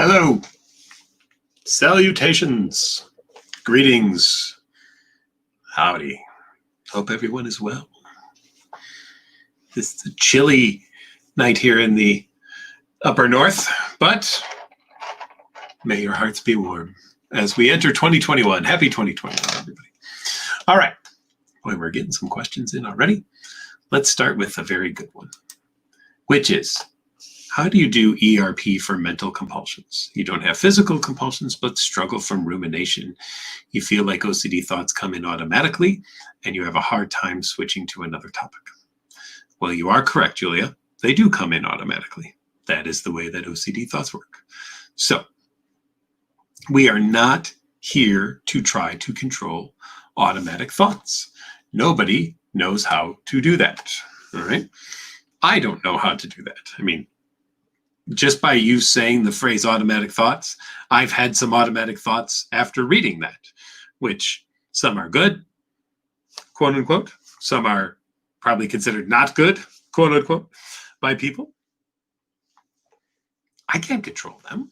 Hello, salutations, greetings, howdy. Hope everyone is well. This is a chilly night here in the upper north, but may your hearts be warm as we enter 2021. Happy 2021, everybody. All right, boy, we're getting some questions in already. Let's start with a very good one, which is, how do you do ERP for mental compulsions? You don't have physical compulsions, but struggle from rumination. You feel like OCD thoughts come in automatically, and you have a hard time switching to another topic. Well, you are correct, Julia. They do come in automatically. That is the way that OCD thoughts work. So we are not here to try to control automatic thoughts. Nobody knows how to do that, all right? I don't know how to do that. I mean, just by you saying the phrase automatic thoughts, I've had some automatic thoughts after reading that, which some are good, quote unquote. Some are probably considered not good, quote unquote, by people. I can't control them.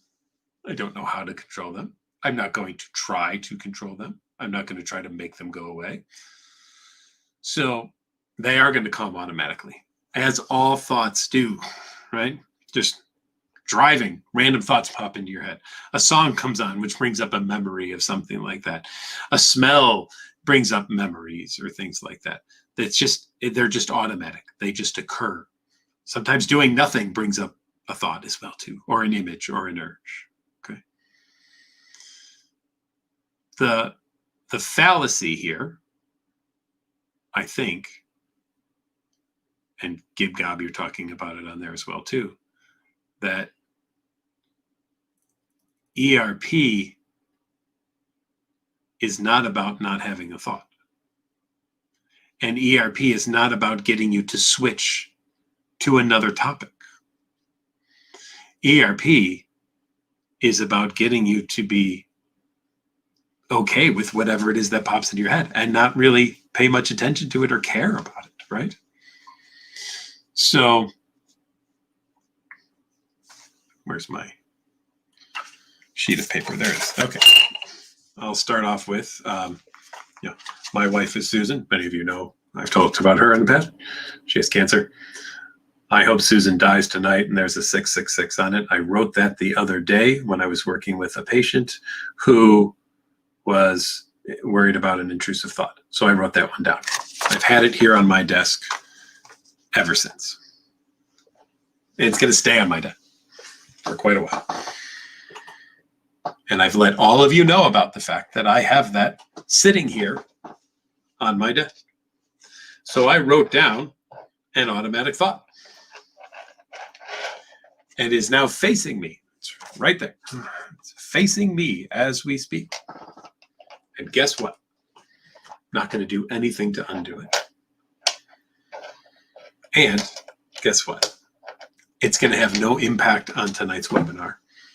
I don't know how to control them. I'm not going to try to control them. I'm not going to try to make them go away. So they are going to come automatically, as all thoughts do, right? Just driving, random thoughts pop into your head. A song comes on, which brings up a memory of something like that. A smell brings up memories or things like that. They're just automatic. They just occur. Sometimes doing nothing brings up a thought as well too, or an image or an urge. Okay. The fallacy here, I think, and Gib Gob, you're talking about it on there as well too, that ERP is not about not having a thought. And ERP is not about getting you to switch to another topic. ERP is about getting you to be okay with whatever it is that pops into your head and not really pay much attention to it or care about it, right? So, where's my sheet of paper? There it is. Okay. I'll start off with, my wife is Susan. Many of you know I've talked about her in the past. She has cancer. I hope Susan dies tonight, and there's a 666 on it. I wrote that the other day when I was working with a patient who was worried about an intrusive thought. So I wrote that one down. I've had it here on my desk ever since. It's going to stay on my desk for quite a while. And I've let all of you know about the fact that I have that sitting here on my desk. So I wrote down an automatic thought. It is now facing me. It's right there. It's facing me as we speak. And guess what? Not going to do anything to undo it. And guess what? It's going to have no impact on tonight's webinar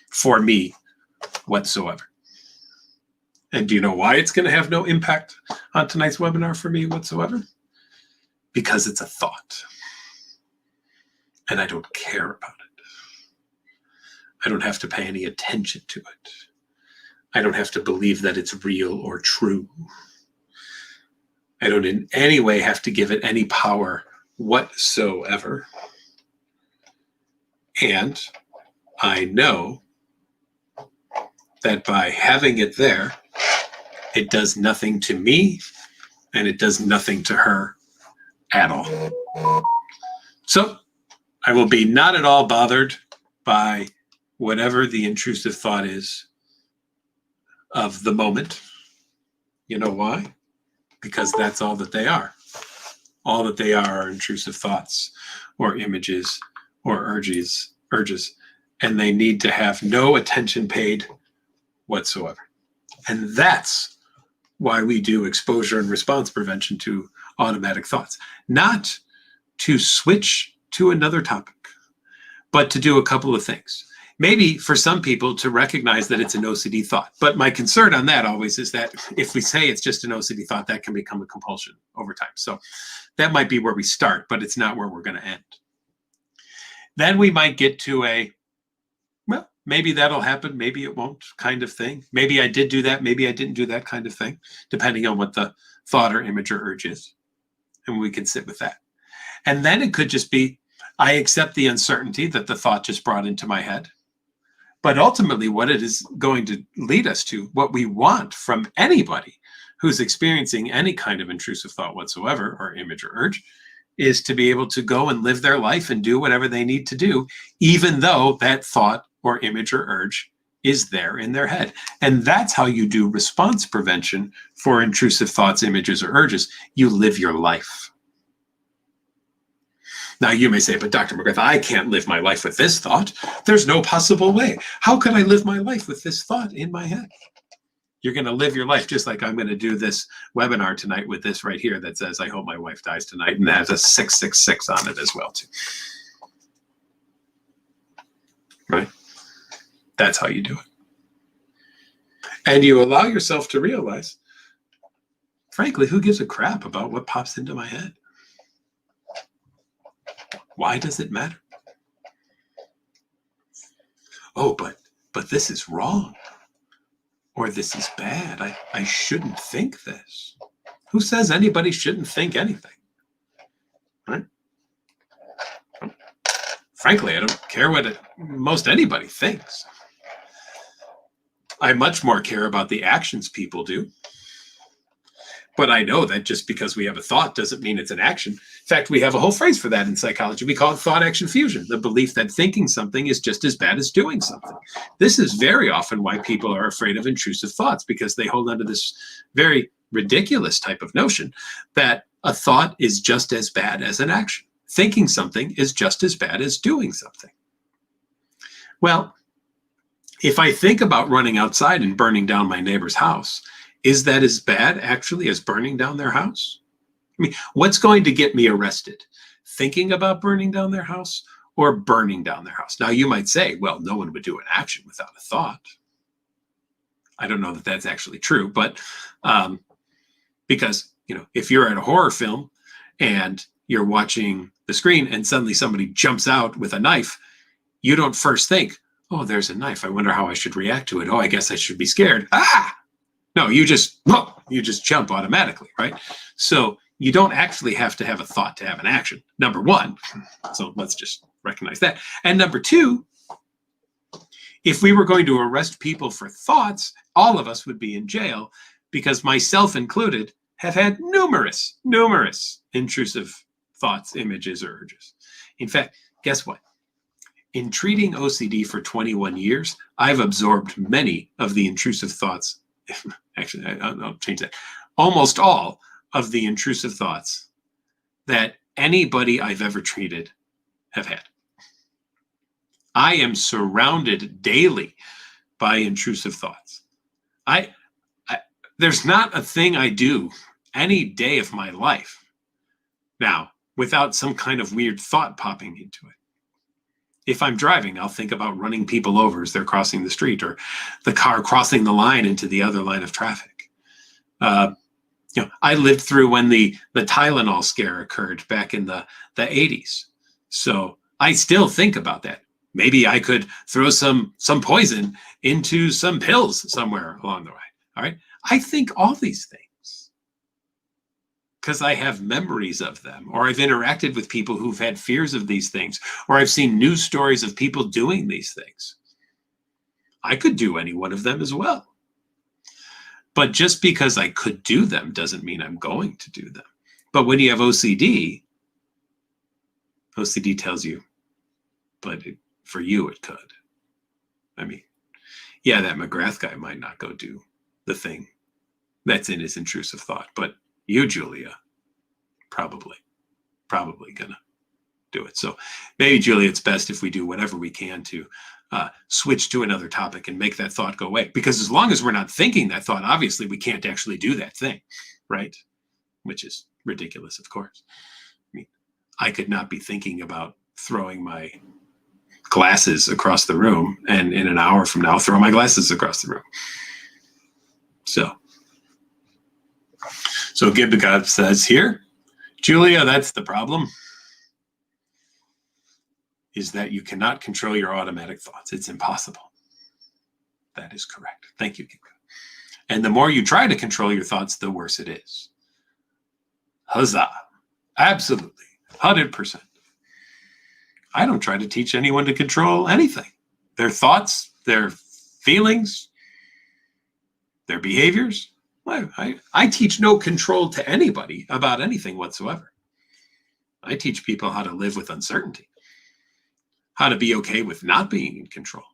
for me whatsoever. And do you know why it's going to have no impact on tonight's webinar for me whatsoever? Because it's a thought. And I don't care about it. I don't have to pay any attention to it. I don't have to believe that it's real or true. I don't in any way have to give it any power whatsoever. And I know that by having it there, it does nothing to me and it does nothing to her at all. So I will be not at all bothered by whatever the intrusive thought is of the moment. You know why? Because that's all that they are. All that they are intrusive thoughts or images or urges, and they need to have no attention paid whatsoever. And that's why we do exposure and response prevention to automatic thoughts. Not to switch to another topic, but to do a couple of things. Maybe for some people to recognize that it's an OCD thought. But my concern on that always is that if we say it's just an OCD thought, that can become a compulsion over time. So that might be where we start, but it's not where we're going to end. Then we might get to maybe that'll happen, maybe it won't kind of thing. Maybe I did do that, maybe I didn't do that kind of thing, depending on what the thought or image or urge is. And we can sit with that. And then it could just be, I accept the uncertainty that the thought just brought into my head. But ultimately, what it is going to lead us to, what we want from anybody who's experiencing any kind of intrusive thought whatsoever, or image or urge, is to be able to go and live their life and do whatever they need to do, even though that thought or image or urge is there in their head. And that's how you do response prevention for intrusive thoughts, images, or urges. You live your life. Now you may say, but Dr. McGrath, I can't live my life with this thought. There's no possible way. How could I live my life with this thought in my head? You're going to live your life just like I'm going to do this webinar tonight with this right here that says, I hope my wife dies tonight, and has a 666 on it as well too. Right? That's how you do it. And you allow yourself to realize, frankly, who gives a crap about what pops into my head? Why does it matter? Oh, but this is wrong. Or this is bad. I shouldn't think this. Who says anybody shouldn't think anything? Right? Frankly, I don't care what most anybody thinks. I much more care about the actions people do. But I know that just because we have a thought doesn't mean it's an action. In fact, we have a whole phrase for that in psychology. We call it thought-action fusion, the belief that thinking something is just as bad as doing something. This is very often why people are afraid of intrusive thoughts, because they hold on to this very ridiculous type of notion that a thought is just as bad as an action. Thinking something is just as bad as doing something. Well, if I think about running outside and burning down my neighbor's house, is that as bad, actually, as burning down their house? I mean, what's going to get me arrested? Thinking about burning down their house or burning down their house? Now, you might say, well, no one would do an action without a thought. I don't know that that's actually true, but because, if you're at a horror film and you're watching the screen and suddenly somebody jumps out with a knife, you don't first think, oh, there's a knife. I wonder how I should react to it. Oh, I guess I should be scared. Ah! No, you just jump automatically, right? So you don't actually have to have a thought to have an action, number one. So let's just recognize that. And number two, if we were going to arrest people for thoughts, all of us would be in jail, because myself included have had numerous intrusive thoughts, images, or urges. In fact, guess what? In treating OCD for 21 years, I've absorbed many of the intrusive thoughts. Actually, I'll change that. Almost all of the intrusive thoughts that anybody I've ever treated have had. I am surrounded daily by intrusive thoughts. There's not a thing I do any day of my life now without some kind of weird thought popping into it. If I'm driving, I'll think about running people over as they're crossing the street, or the car crossing the line into the other line of traffic. I lived through when the Tylenol scare occurred back in the 80s. So I still think about that. Maybe I could throw some poison into some pills somewhere along the way. All right. I think all these things because I have memories of them, or I've interacted with people who've had fears of these things, or I've seen news stories of people doing these things. I could do any one of them as well. But just because I could do them doesn't mean I'm going to do them. But when you have OCD tells you, but for you it could. I mean, yeah, that McGrath guy might not go do the thing that's in his intrusive thought, but you, Julia, probably gonna do it. So maybe, Julia, it's best if we do whatever we can to switch to another topic and make that thought go away. Because as long as we're not thinking that thought, obviously we can't actually do that thing, right? Which is ridiculous, of course. I mean, I could not be thinking about throwing my glasses across the room and in an hour from now throw my glasses across the room. So Gibbegod says here, Julia, that's the problem, is that you cannot control your automatic thoughts. It's impossible. That is correct. Thank you, Kimka. And the more you try to control your thoughts, the worse it is. Huzzah. Absolutely. 100%. I don't try to teach anyone to control anything. Their thoughts, their feelings, their behaviors. I teach no control to anybody about anything whatsoever. I teach people how to live with uncertainty, how to be okay with not being in control.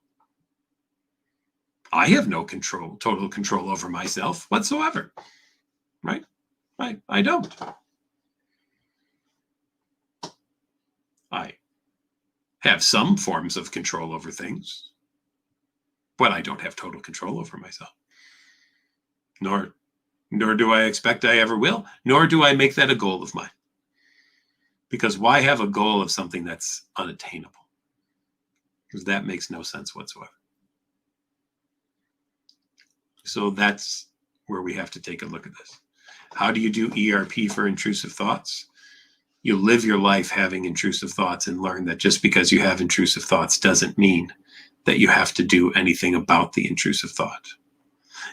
I have no control, total control over myself whatsoever, right? I don't. I have some forms of control over things, but I don't have total control over myself. Nor do I expect I ever will, nor do I make that a goal of mine. Because why have a goal of something that's unattainable? Because that makes no sense whatsoever. So that's where we have to take a look at this. How do you do ERP for intrusive thoughts? You live your life having intrusive thoughts and learn that just because you have intrusive thoughts doesn't mean that you have to do anything about the intrusive thought.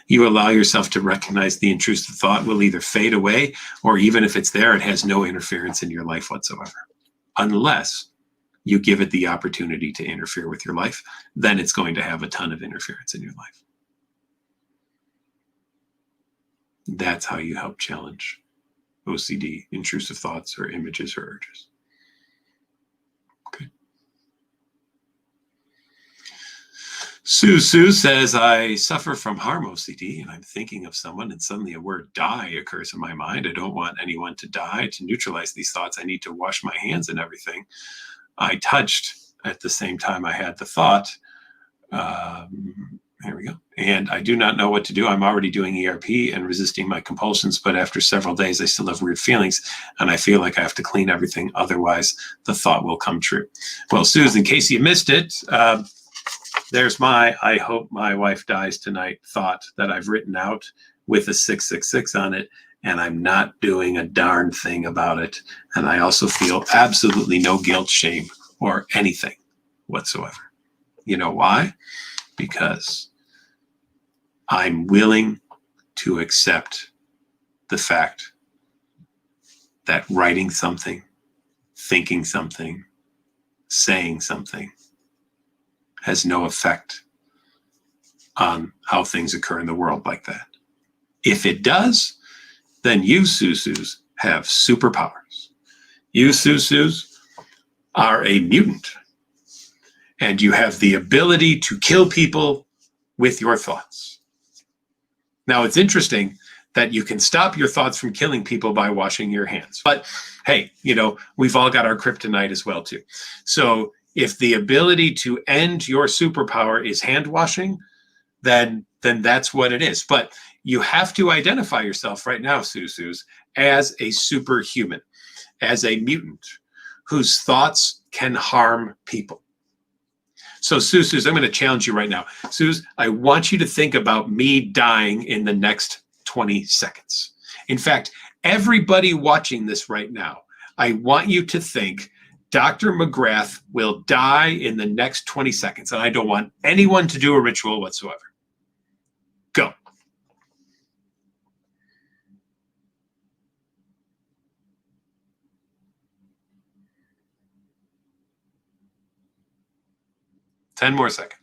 You allow yourself to recognize the intrusive thought will either fade away, or even if it's there, it has no interference in your life whatsoever. Unless you give it the opportunity to interfere with your life, then it's going to have a ton of interference in your life. That's how you help challenge OCD, intrusive thoughts or images or urges. Okay. Sue says, I suffer from harm OCD and I'm thinking of someone and suddenly a word die occurs in my mind. I don't want anyone to die. To neutralize these thoughts, I need to wash my hands and everything. I touched at the same time I had the thought. Here we go. And I do not know what to do. I'm already doing ERP and resisting my compulsions, but after several days, I still have weird feelings and I feel like I have to clean everything. Otherwise, the thought will come true. Well, Susan, in case you missed it, there's my I hope my wife dies tonight thought that I've written out with a 666 on it, and I'm not doing a darn thing about it. And I also feel absolutely no guilt, shame, or anything whatsoever. You know why? Because I'm willing to accept the fact that writing something, thinking something, saying something has no effect on how things occur in the world like that. If it does, then you, Susus, have superpowers. You, Susus, are a mutant, and you have the ability to kill people with your thoughts. Now, it's interesting that you can stop your thoughts from killing people by washing your hands. But hey, you know, we've all got our kryptonite as well, too. So if the ability to end your superpower is hand washing, then that's what it is. But you have to identify yourself right now, Susus, as a superhuman, as a mutant whose thoughts can harm people. So, Susus, I'm going to challenge you right now. Sus, I want you to think about me dying in the next 20 seconds. In fact, everybody watching this right now, I want you to think Dr. McGrath will die in the next 20 seconds, and I don't want anyone to do a ritual whatsoever. Go. Ten more seconds.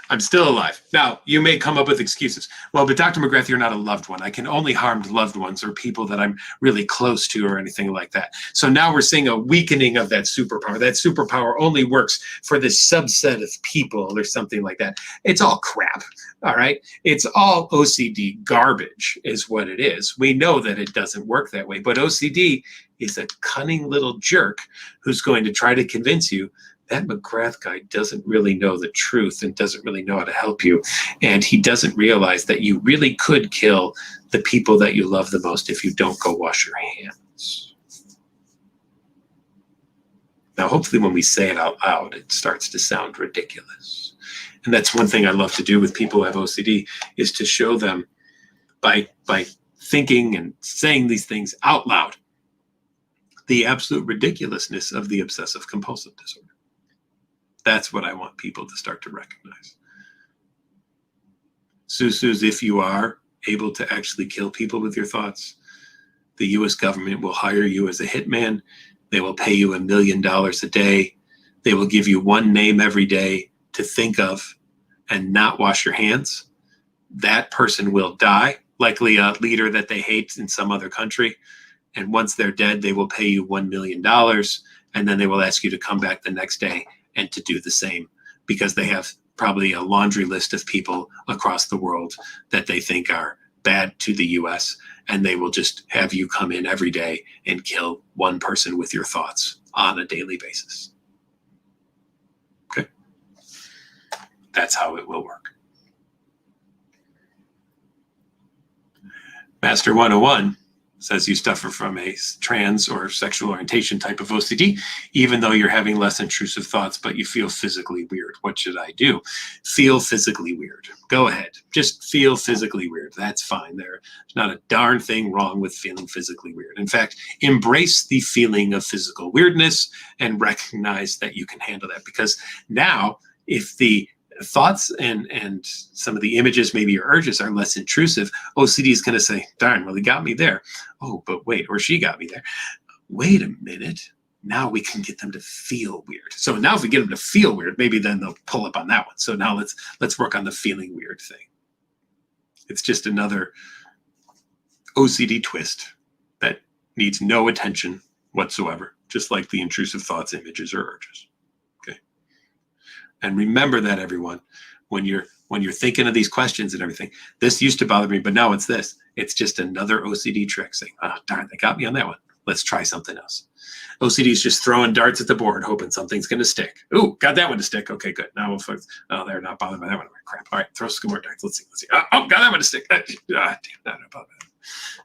I'm still alive. Now, you may come up with excuses. Well, but Dr. McGrath, you're not a loved one. I can only harm loved ones or people that I'm really close to or anything like that. So now we're seeing a weakening of that superpower. That superpower only works for this subset of people or something like that. It's all crap, all right? It's all OCD garbage is what it is. We know that it doesn't work that way, but OCD is a cunning little jerk who's going to try to convince you that McGrath guy doesn't really know the truth and doesn't really know how to help you. And he doesn't realize that you really could kill the people that you love the most if you don't go wash your hands. Now, hopefully when we say it out loud, it starts to sound ridiculous. And that's one thing I love to do with people who have OCD is to show them by thinking and saying these things out loud the absolute ridiculousness of the obsessive compulsive disorder. That's what I want people to start to recognize. Susus, if you are able to actually kill people with your thoughts, the US government will hire you as a hitman. They will pay you $1 million a day. They will give you one name every day to think of and not wash your hands. That person will die, likely a leader that they hate in some other country. And once they're dead, they will pay you $1 million. And then they will ask you to come back the next day and to do the same, because they have probably a laundry list of people across the world that they think are bad to the US. And they will just have you come in every day and kill one person with your thoughts on a daily basis. Okay? That's how it will work. Master 101 says you suffer from a trans or sexual orientation type of OCD, even though you're having less intrusive thoughts, but you feel physically weird. What should I do? Feel physically weird. Go ahead. Just feel physically weird. That's fine. There's not a darn thing wrong with feeling physically weird. In fact, embrace the feeling of physical weirdness and recognize that you can handle that, because now if the thoughts and some of the images, maybe your urges, are less intrusive, OCD is going to say, darn, well, he got me there. Oh, but wait, or she got me there. Wait a minute. Now we can get them to feel weird. So now if we get them to feel weird, maybe then they'll pull up on that one. So now let's work on the feeling weird thing. It's just another OCD twist that needs no attention whatsoever, just like the intrusive thoughts, images, or urges. And remember that, everyone, when you're thinking of these questions and everything, this used to bother me, but now it's this. It's just another OCD trick saying, oh, darn, they got me on that one. Let's try something else. OCD is just throwing darts at the board, hoping something's going to stick. Ooh, got that one to stick. Okay, good. Now we'll focus. Oh, they're not bothered by that one. Crap. All right, throw some more darts. Let's see. Oh, got that one to stick. Damn, not about that.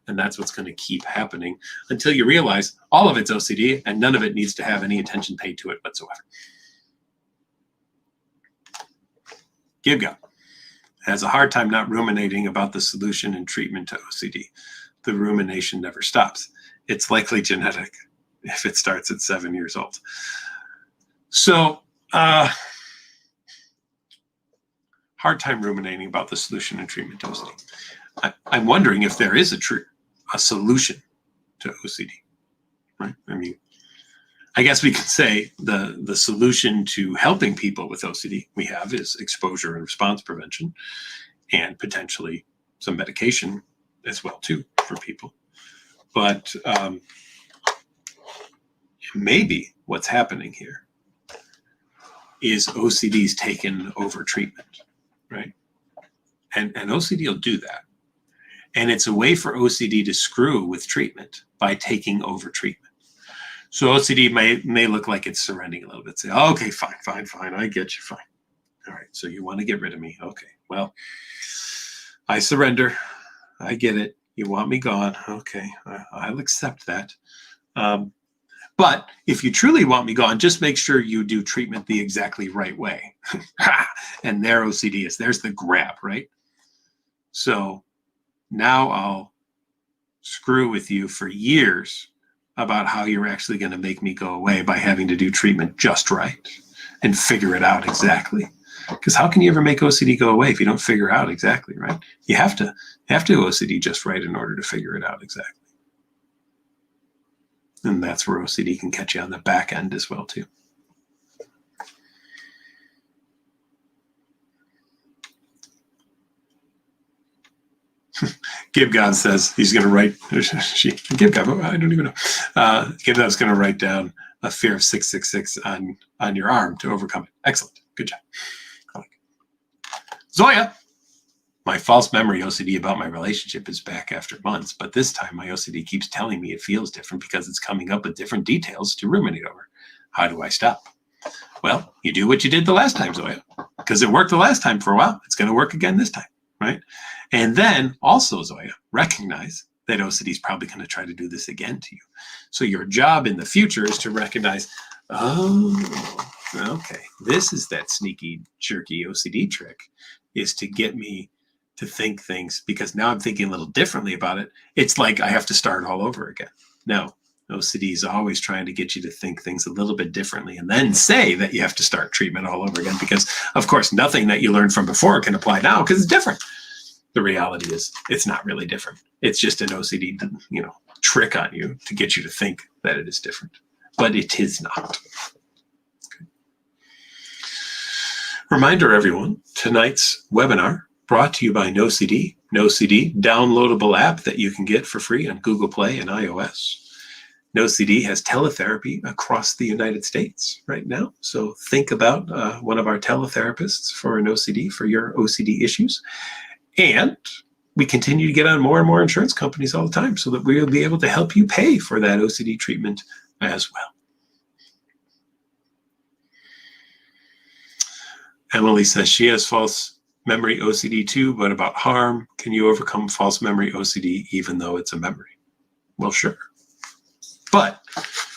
And that's what's going to keep happening until you realize all of it's OCD and none of it needs to have any attention paid to it whatsoever. Gibga has a hard time not ruminating about the solution and treatment to OCD. The rumination never stops. It's likely genetic if it starts at 7 years old. So, hard time ruminating about the solution and treatment to OCD. I'm wondering if there is a solution to OCD, right? I mean, I guess we could say the solution to helping people with OCD we have is exposure and response prevention, and potentially some medication as well too for people. But maybe what's happening here is OCD's taken over treatment, right? And OCD will do that. And it's a way for OCD to screw with treatment by taking over treatment. So OCD may look like it's surrendering a little bit. Say, oh, okay, fine, I get you, fine. All right, so you want to get rid of me. Okay, well, I surrender. I get it. You want me gone. Okay, I'll accept that. But if you truly want me gone, just make sure you do treatment the exactly right way. And there OCD is. There's the grab, right? So now I'll screw with you for years about how you're actually going to make me go away by having to do treatment just right and figure it out exactly. Because how can you ever make OCD go away if you don't figure out exactly, right? You have to do OCD just right in order to figure it out exactly. And that's where OCD can catch you on the back end as well too. Gibgon says he's going to write, Gibgon, I don't even know. Gibgon's going to write down a fear of 666 on your arm to overcome it. Excellent. Good job. Zoya, my false memory OCD about my relationship is back after months, but this time my OCD keeps telling me it feels different because it's coming up with different details to ruminate over. How do I stop? Well, you do what you did the last time, Zoya, because it worked the last time for a while. It's going to work again this time, right? And then also, Zoya, recognize that OCD is probably going to try to do this again to you. So your job in the future is to recognize, oh, okay, this is that sneaky, jerky OCD trick, is to get me to think things, because now I'm thinking a little differently about it. It's like I have to start all over again. No, OCD is always trying to get you to think things a little bit differently and then say that you have to start treatment all over again because, of course, nothing that you learned from before can apply now because it's different. The reality is it's not really different. It's just an OCD, trick on you to get you to think that it is different, but it is not. Okay. Reminder, everyone, tonight's webinar brought to you by NoCD. NoCD, downloadable app that you can get for free on Google Play and iOS. NoCD has teletherapy across the United States right now. So think about one of our teletherapists for an OCD for your OCD issues. And we continue to get on more and more insurance companies all the time so that we'll be able to help you pay for that OCD treatment as well. Emily says she has false memory OCD too, but about harm, can you overcome false memory OCD even though it's a memory? Well, sure. But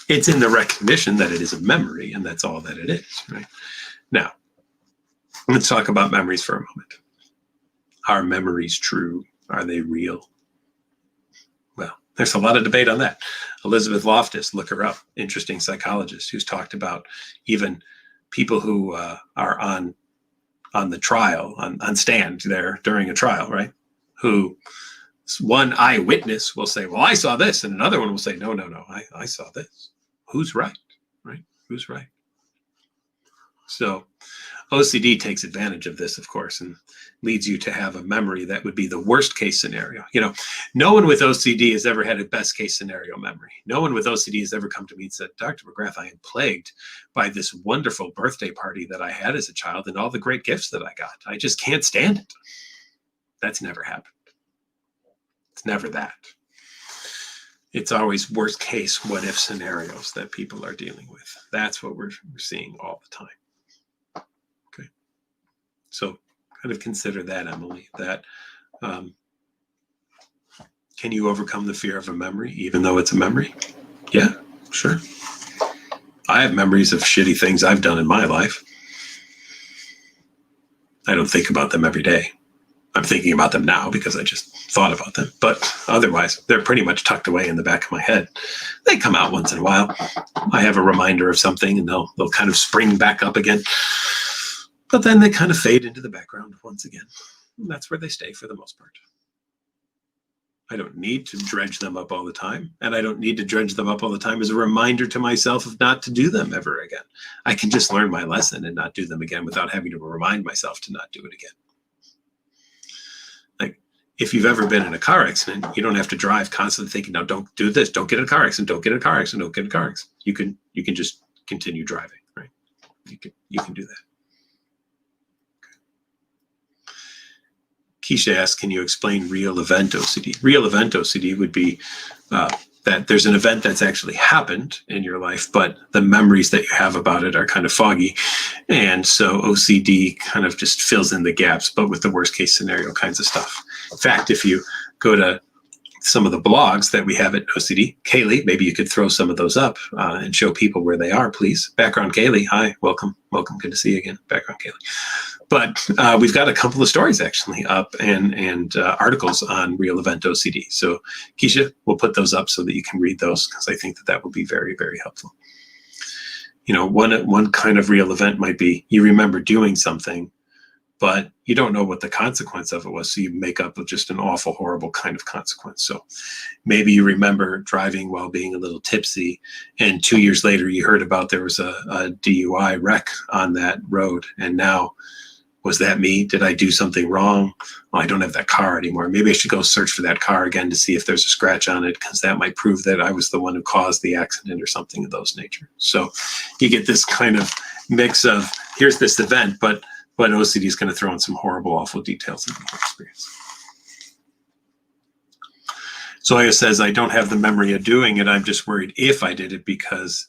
it's in the recognition that it is a memory, and that's all that it is, right? Now, let's talk about memories for a moment. Are memories true? Are they real? Well, there's a lot of debate on that. Elizabeth Loftus, look her up, interesting psychologist who's talked about even people who are on the trial, on stand there during a trial, right? Who one eyewitness will say, well, I saw this, and another one will say, no, I saw this. Who's right, right? Who's right? So OCD takes advantage of this, of course, and leads you to have a memory that would be the worst case scenario. No one with OCD has ever had a best case scenario memory. No one with OCD has ever come to me and said, Dr. McGrath, I am plagued by this wonderful birthday party that I had as a child and all the great gifts that I got. I just can't stand it. That's never happened. It's never that. It's always worst case what if scenarios that people are dealing with. That's what we're seeing all the time. Okay. So kind of consider that, Emily, that can you overcome the fear of a memory even though it's a memory? Yeah, sure. I have memories of shitty things I've done in my life. I don't think about them every day. I'm thinking about them now because I just thought about them. But otherwise, they're pretty much tucked away in the back of my head. They come out once in a while. I have a reminder of something and they'll kind of spring back up again. But then they kind of fade into the background once again. And that's where they stay for the most part. I don't need to dredge them up all the time. And I don't need to dredge them up all the time as a reminder to myself of not to do them ever again. I can just learn my lesson and not do them again without having to remind myself to not do it again. Like, if you've ever been in a car accident, you don't have to drive constantly thinking, no, don't do this, don't get in a car accident, don't get in a car accident, don't get in a car accident. You can just continue driving, right? You can do that. Keisha asks, can you explain real event OCD? Real event OCD would be that there's an event that's actually happened in your life, but the memories that you have about it are kind of foggy. And so OCD kind of just fills in the gaps, but with the worst case scenario kinds of stuff. In fact, if you go to some of the blogs that we have at OCD, Kaylee, maybe you could throw some of those up and show people where they are, please. Background Kaylee, hi, welcome, good to see you again, Background Kaylee. But we've got a couple of stories actually up and articles on real event OCD. So Keisha, we'll put those up so that you can read those because I think that will be very, very helpful. One kind of real event might be you remember doing something, but you don't know what the consequence of it was. So you make up just an awful, horrible kind of consequence. So maybe you remember driving while being a little tipsy, and 2 years later you heard about there was a DUI wreck on that road, and now, was that me? Did I do something wrong? Well, I don't have that car anymore. Maybe I should go search for that car again to see if there's a scratch on it, because that might prove that I was the one who caused the accident or something of those nature. So you get this kind of mix of, here's this event, but OCD is going to throw in some horrible, awful details in the experience. Zoya says, I don't have the memory of doing it. I'm just worried if I did it because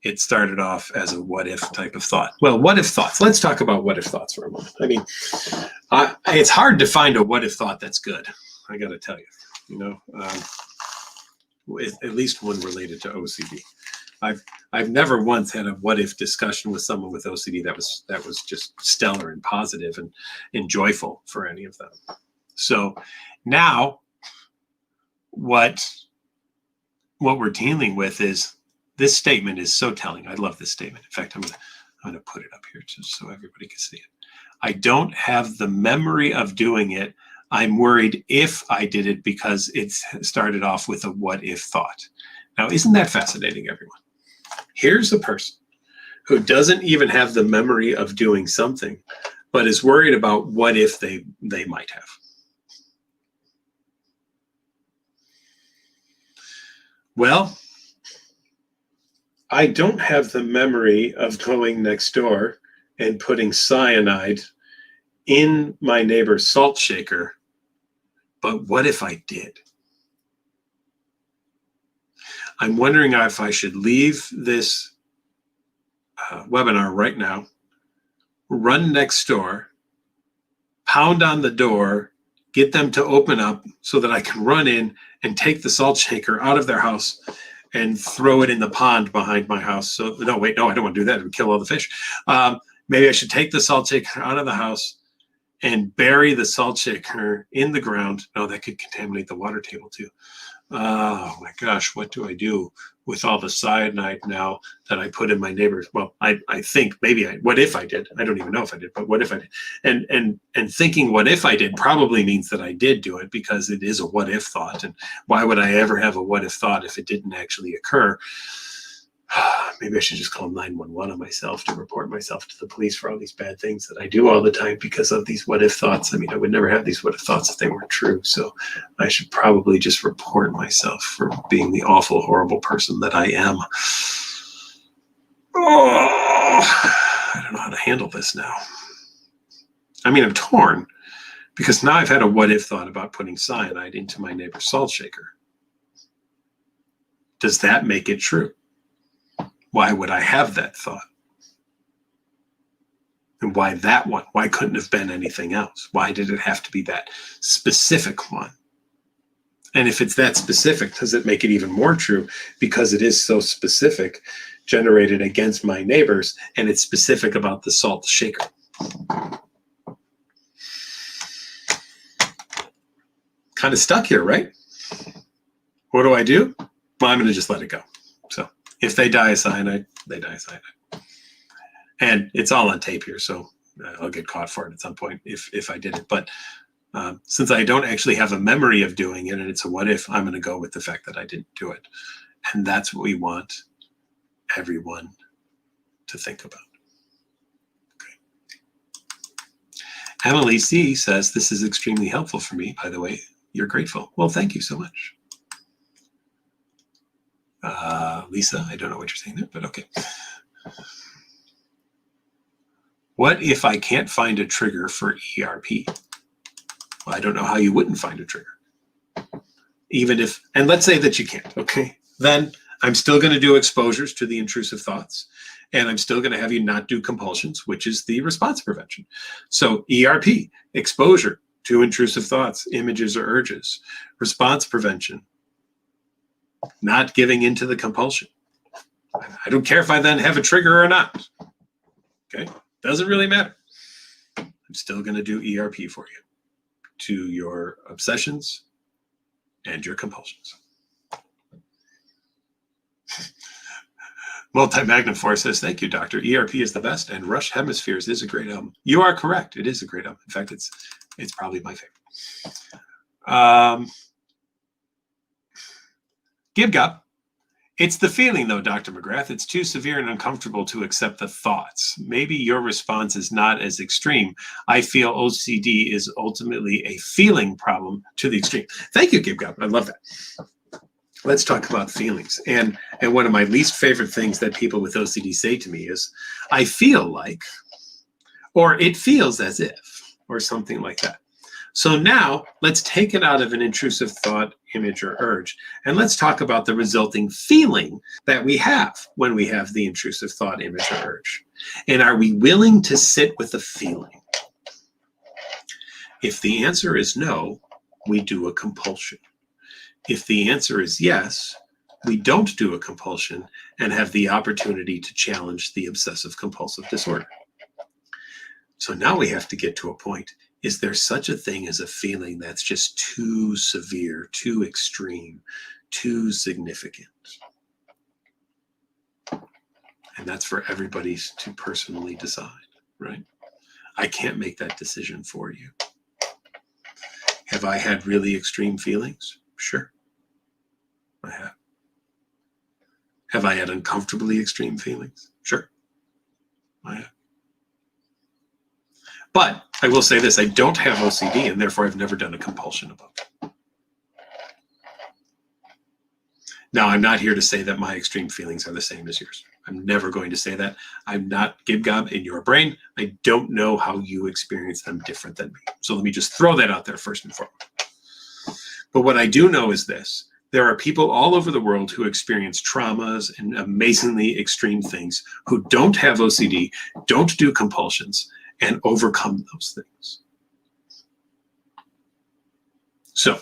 it started off as a what if type of thought. Well, what if thoughts? Let's talk about what if thoughts for a moment. I mean, it's hard to find a what if thought that's good. I got to tell you, at least one related to OCD. I've never once had a what if discussion with someone with OCD that was just stellar and positive and joyful for any of them. So now what what we're dealing with is, this statement is so telling. I love this statement. In fact, I'm going to put it up here just so everybody can see it. I don't have the memory of doing it. I'm worried if I did it because it started off with a what if thought. Now, isn't that fascinating, everyone? Here's a person who doesn't even have the memory of doing something, but is worried about what if they might have. Well, I don't have the memory of going next door and putting cyanide in my neighbor's salt shaker, but what if I did? I'm wondering if I should leave this webinar right now, run next door, pound on the door, get them to open up so that I can run in and take the salt shaker out of their house and throw it in the pond behind my house. So no, I don't want to do that. It would kill all the fish. Maybe I should take the salt shaker out of the house and bury the salt shaker in the ground. No, that could contaminate the water table too. Oh my gosh, what do I do with all the cyanide now that I put in my neighbor's? Well, I think maybe what if I did? I don't even know if I did, but what if I did? And thinking what if I did probably means that I did do it, because it is a what if thought. And why would I ever have a what if thought if it didn't actually occur? Maybe I should just call 911 on myself to report myself to the police for all these bad things that I do all the time because of these what if thoughts. I mean, I would never have these what if thoughts if they weren't true. So I should probably just report myself for being the awful, horrible person that I am. Oh, I don't know how to handle this now. I mean, I'm torn because now I've had a what if thought about putting cyanide into my neighbor's salt shaker. Does that make it true? Why would I have that thought? And why that one? Why couldn't it have been anything else? Why did it have to be that specific one? And if it's that specific, does it make it even more true because it is so specific, generated against my neighbors, and it's specific about the salt shaker? Kind of stuck here, right? What do I do? Well, I'm going to just let it go. So if they die of cyanide, they die of cyanide. And it's all on tape here, so I'll get caught for it at some point if I did it. But since I don't actually have a memory of doing it and it's a what if, I'm going to go with the fact that I didn't do it. And that's what we want everyone to think about. Okay. Emily C. says, this is extremely helpful for me. By the way, you're grateful. Well, thank you so much. Lisa, I don't know what you're saying there, but okay. What if I can't find a trigger for ERP? Well, I don't know how you wouldn't find a trigger. Even if, and let's say that you can't, okay? Then I'm still going to do exposures to the intrusive thoughts, and I'm still going to have you not do compulsions, which is the response prevention. So ERP, exposure to intrusive thoughts, images, or urges. Response prevention, not giving into the compulsion. I don't care if I then have a trigger or not. Okay, doesn't really matter. I'm still going to do ERP for you to your obsessions and your compulsions. Multi-Magnum Force says, thank you, Doctor. ERP is the best, and Rush Hemispheres is a great album. You are correct. It is a great album. In fact, it's probably my favorite. Give up. It's the feeling, though, Dr. McGrath. It's too severe and uncomfortable to accept the thoughts. Maybe your response is not as extreme. I feel OCD is ultimately a feeling problem to the extreme. Thank you, Give Gab. I love that. Let's talk about feelings. And one of my least favorite things that people with OCD say to me is, I feel like, or it feels as if, or something like that. So now let's take it out of an intrusive thought, image, or urge, and let's talk about the resulting feeling that we have when we have the intrusive thought, image, or urge. And are we willing to sit with the feeling? If the answer is no, we do a compulsion. If the answer is yes, we don't do a compulsion and have the opportunity to challenge the obsessive compulsive disorder. So now we have to get to a point. Is there such a thing as a feeling that's just too severe, too extreme, too significant. And that's for everybody to personally decide, right? I can't make that decision for you. Have I had really extreme feelings? Sure, I have. Have I had uncomfortably extreme feelings? Sure, I have. But I will say this, I don't have OCD, and therefore I've never done a compulsion about it. Now, I'm not here to say that my extreme feelings are the same as yours. I'm never going to say that. I'm not Gib-Gob in your brain. I don't know how you experience them different than me. So let me just throw that out there first and foremost. But what I do know is this. There are people all over the world who experience traumas and amazingly extreme things who don't have OCD, don't do compulsions, and overcome those things. So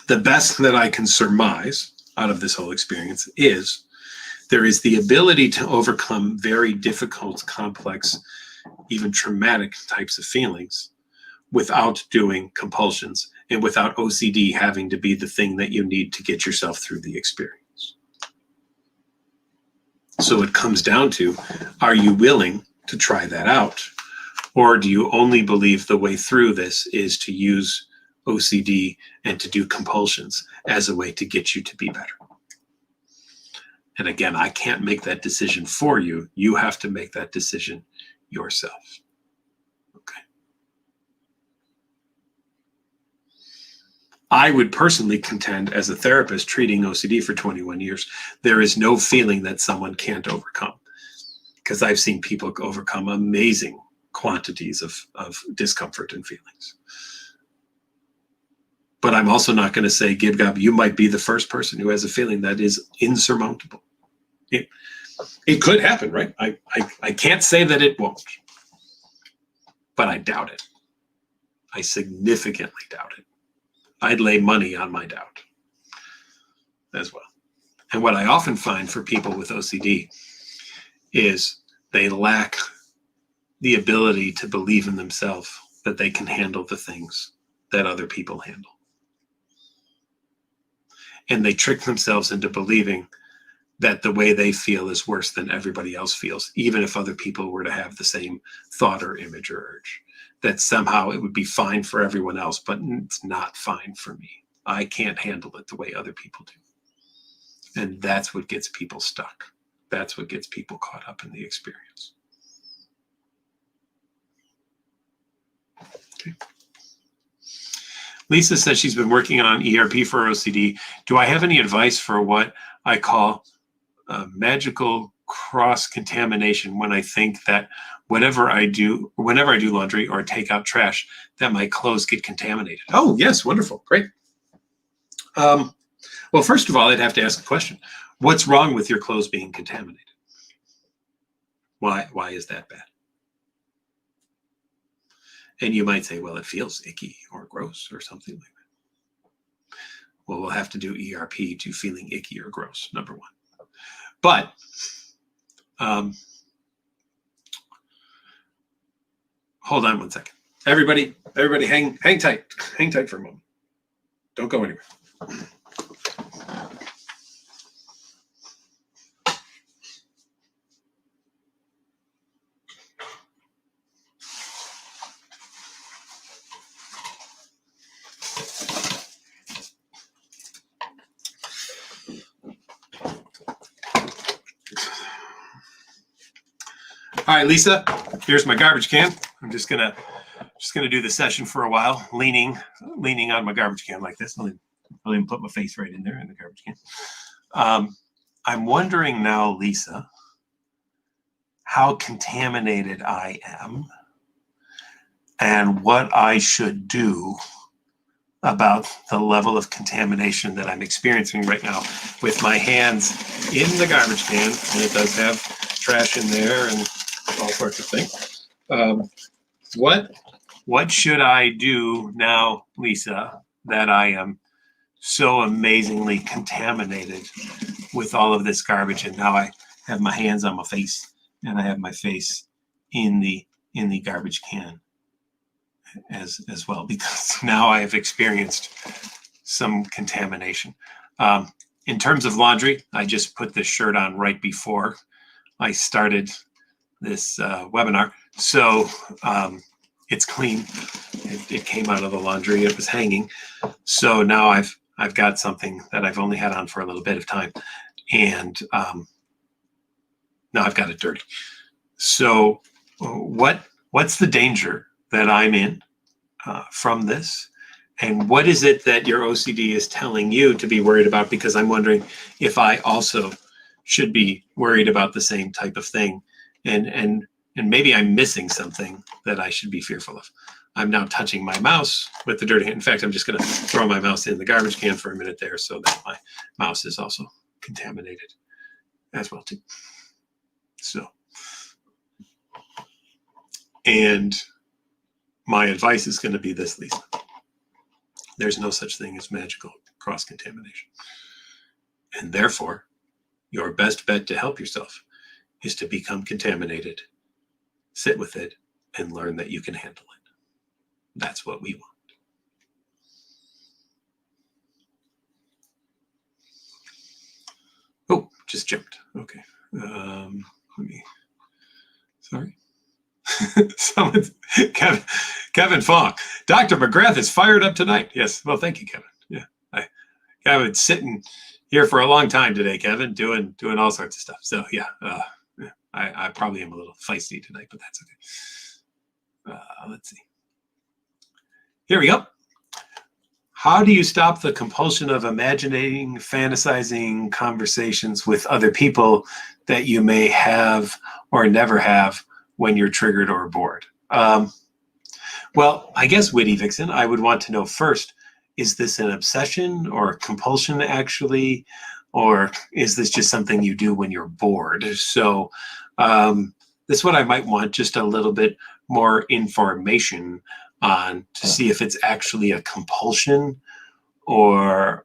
the best that I can surmise out of this whole experience is there is the ability to overcome very difficult, complex, even traumatic types of feelings without doing compulsions and without OCD having to be the thing that you need to get yourself through the experience. So it comes down to, are you willing to try that out? Or do you only believe the way through this is to use OCD and to do compulsions as a way to get you to be better? And again, I can't make that decision for you. You have to make that decision yourself. Okay. I would personally contend, as a therapist treating OCD for 21 years, there is no feeling that someone can't overcome. Because I've seen people overcome amazing quantities of discomfort and feelings. But I'm also not going to say, Gib-Gob, you might be the first person who has a feeling that is insurmountable. It could happen, right? I can't say that it won't. But I doubt it. I significantly doubt it. I'd lay money on my doubt as well. And what I often find for people with OCD is they lack the ability to believe in themselves that they can handle the things that other people handle. And they trick themselves into believing that the way they feel is worse than everybody else feels, even if other people were to have the same thought or image or urge, that somehow it would be fine for everyone else, but it's not fine for me. I can't handle it the way other people do. And that's what gets people stuck. That's what gets people caught up in the experience. Okay. Lisa says she's been working on ERP for OCD. Do I have any advice for what I call magical cross-contamination when I think that whenever I do laundry or take out trash, that my clothes get contaminated? Oh, yes, wonderful, great. Well, first of all, I'd have to ask a question. What's wrong with your clothes being contaminated? Why is that bad? And you might say, well, it feels icky or gross or something like that. Well, we'll have to do ERP to feeling icky or gross, number one. But hold on one second. Everybody hang tight. Hang tight for a moment. Don't go anywhere. All right, Lisa, here's my garbage can. I'm just gonna do the session for a while, leaning on my garbage can like this. I'll even put my face right in there in the garbage can. I'm wondering now, Lisa, how contaminated I am and what I should do about the level of contamination that I'm experiencing right now with my hands in the garbage can, and it does have trash in there and all sorts of things. What should I do now, Lisa, that I am so amazingly contaminated with all of this garbage, and now I have my hands on my face and I have my face in the garbage can as well, because now I have experienced some contamination. In terms of laundry, I just put this shirt on right before I started this webinar. So it's clean. It came out of the laundry. It was hanging. So now I've got something that I've only had on for a little bit of time. And now I've got it dirty. So what's the danger that I'm in from this? And what is it that your OCD is telling you to be worried about? Because I'm wondering if I also should be worried about the same type of thing. And maybe I'm missing something that I should be fearful of. I'm now touching my mouse with the dirty hand. In fact, I'm just going to throw my mouse in the garbage can for a minute there so that my mouse is also contaminated as well too. So, and my advice is going to be this, Lisa. There's no such thing as magical cross-contamination. And therefore, your best bet to help yourself is to become contaminated, sit with it, and learn that you can handle it. That's what we want. Oh, just jumped. Okay. Let me, sorry. Someone's, Kevin Fong. Dr. McGrath is fired up tonight. Yes. Well, thank you, Kevin. Yeah. Kevin's sitting here for a long time today, Kevin, doing all sorts of stuff. So yeah, I probably am a little feisty tonight, but that's okay. Let's see. Here we go. How do you stop the compulsion of imagining, fantasizing conversations with other people that you may have or never have when you're triggered or bored? Well, I guess, Witty Vixen, I would want to know first, is this an obsession or compulsion actually? Or is this just something you do when you're bored? So this is what I might want just a little bit more information on to see if it's actually a compulsion or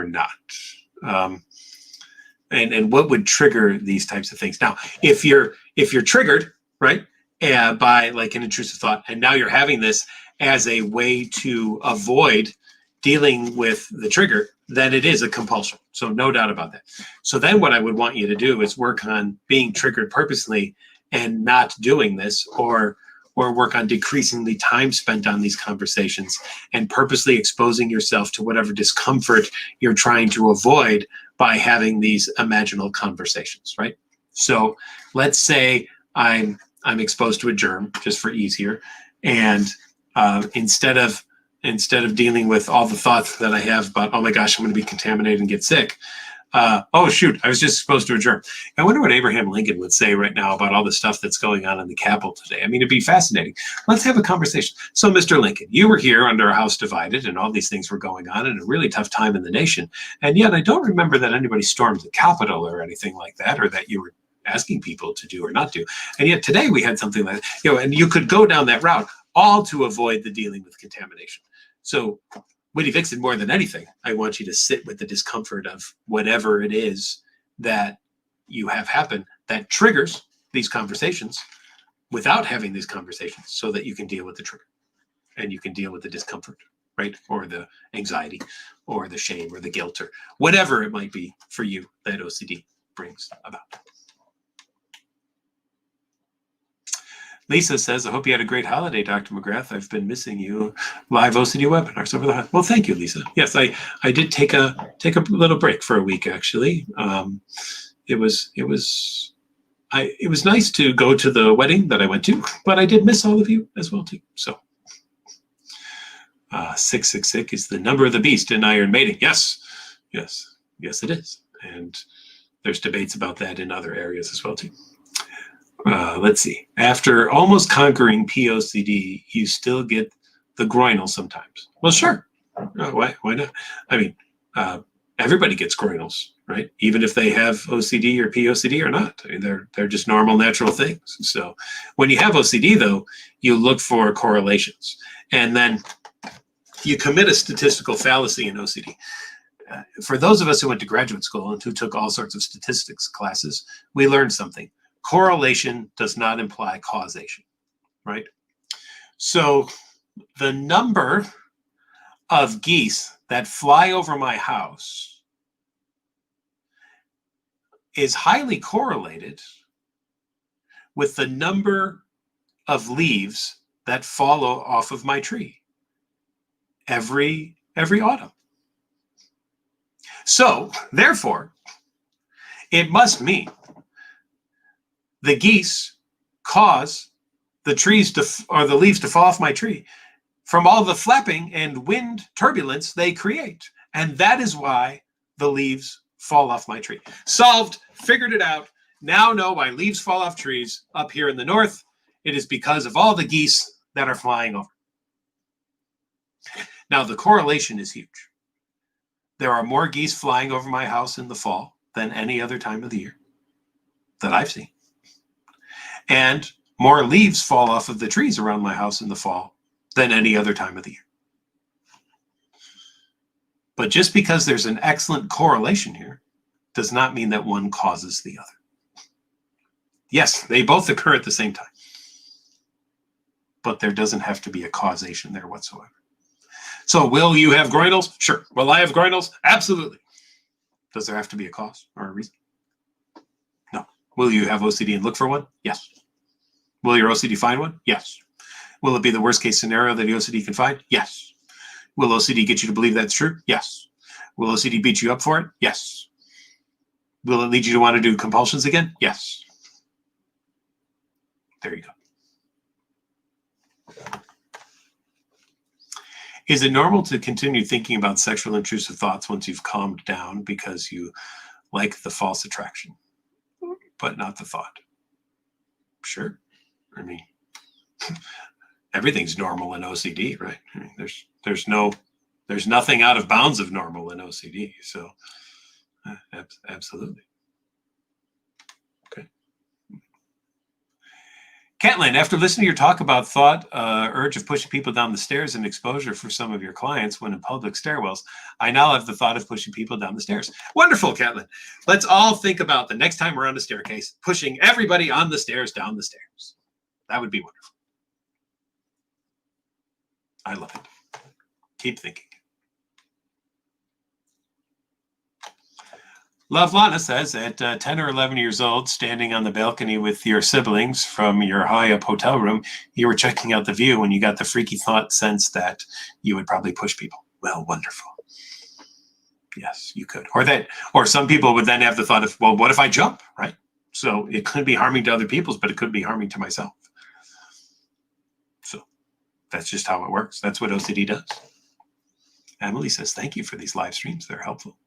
not. And what would trigger these types of things? Now, if you're triggered, right, by like an intrusive thought, and now you're having this as a way to avoid dealing with the trigger, then it is a compulsion. So no doubt about that. So then what I would want you to do is work on being triggered purposely and not doing this, or work on decreasing the time spent on these conversations and purposely exposing yourself to whatever discomfort you're trying to avoid by having these imaginal conversations, right? So let's say I'm exposed to a germ, just for ease here, and instead of dealing with all the thoughts that I have about, oh my gosh, I'm going to be contaminated and get sick. Oh shoot, I was just exposed to a germ. I wonder what Abraham Lincoln would say right now about all the stuff that's going on in the Capitol today. I mean, it'd be fascinating. Let's have a conversation. So, Mr. Lincoln, you were here under a house divided, and all these things were going on in a really tough time in the nation. And yet, I don't remember that anybody stormed the Capitol or anything like that, or that you were asking people to do or not do. And yet today we had something like, and you could go down that route, all to avoid the dealing with contamination. So, Witty Vixen, more than anything, I want you to sit with the discomfort of whatever it is that you have happen that triggers these conversations without having these conversations, so that you can deal with the trigger and you can deal with the discomfort, right? Or the anxiety or the shame or the guilt or whatever it might be for you that OCD brings about. Lisa says, I hope you had a great holiday, Dr. McGrath. I've been missing you. Live OCD webinars over the holiday. Well, thank you, Lisa. Yes, I did take a little break for a week, actually. It was nice to go to the wedding that I went to, but I did miss all of you as well, too. So 666 is the number of the beast in Iron Maiden. Yes, it is. And there's debates about that in other areas as well, too. Let's see. After almost conquering POCD, you still get the groinal sometimes. Well, sure. Why not? I mean, everybody gets groinals, right? Even if they have OCD or POCD or not. I mean, they're just normal, natural things. So when you have OCD, though, you look for correlations. And then you commit a statistical fallacy in OCD. For those of us who went to graduate school and who took all sorts of statistics classes, we learned something. Correlation does not imply causation, right? So the number of geese that fly over my house is highly correlated with the number of leaves that fall off of my tree every autumn. So, therefore, it must mean the geese cause the the leaves to fall off my tree from all the flapping and wind turbulence they create. And that is why the leaves fall off my tree. Solved, figured it out. Now know why leaves fall off trees up here in the north. It is because of all the geese that are flying over. Now, the correlation is huge. There are more geese flying over my house in the fall than any other time of the year that I've seen. And more leaves fall off of the trees around my house in the fall than any other time of the year. But just because there's an excellent correlation here does not mean that one causes the other. Yes, they both occur at the same time, but there doesn't have to be a causation there whatsoever. So will you have groinals? Sure. Will I have groinals? Absolutely. Does there have to be a cause or a reason? No. Will you have OCD and look for one? Yes. Will your OCD find one? Yes. Will it be the worst case scenario that the OCD can find? Yes. Will OCD get you to believe that's true? Yes. Will OCD beat you up for it? Yes. Will it lead you to want to do compulsions again? Yes. There you go. Is it normal to continue thinking about sexual intrusive thoughts once you've calmed down because you like the false attraction, but not the thought? Sure. I mean, everything's normal in OCD, right? I mean, there's nothing out of bounds of normal in OCD. So absolutely. Okay. Catlin, after listening to your talk about thought, urge of pushing people down the stairs and exposure for some of your clients when in public stairwells, I now have the thought of pushing people down the stairs. Wonderful, Catlin. Let's all think about the next time we're on the staircase, pushing everybody on the stairs down the stairs. That would be wonderful. I love it. Keep thinking. Love Lana says, at 10 or 11 years old, standing on the balcony with your siblings from your high-up hotel room, you were checking out the view and you got the freaky thought sense that you would probably push people. Well, wonderful. Yes, you could. Or some people would then have the thought of, well, what if I jump, right? So it could be harming to other people, but it could be harming to myself. So that's just how it works. That's what OCD does. Emily says, thank you for these live streams. They're helpful.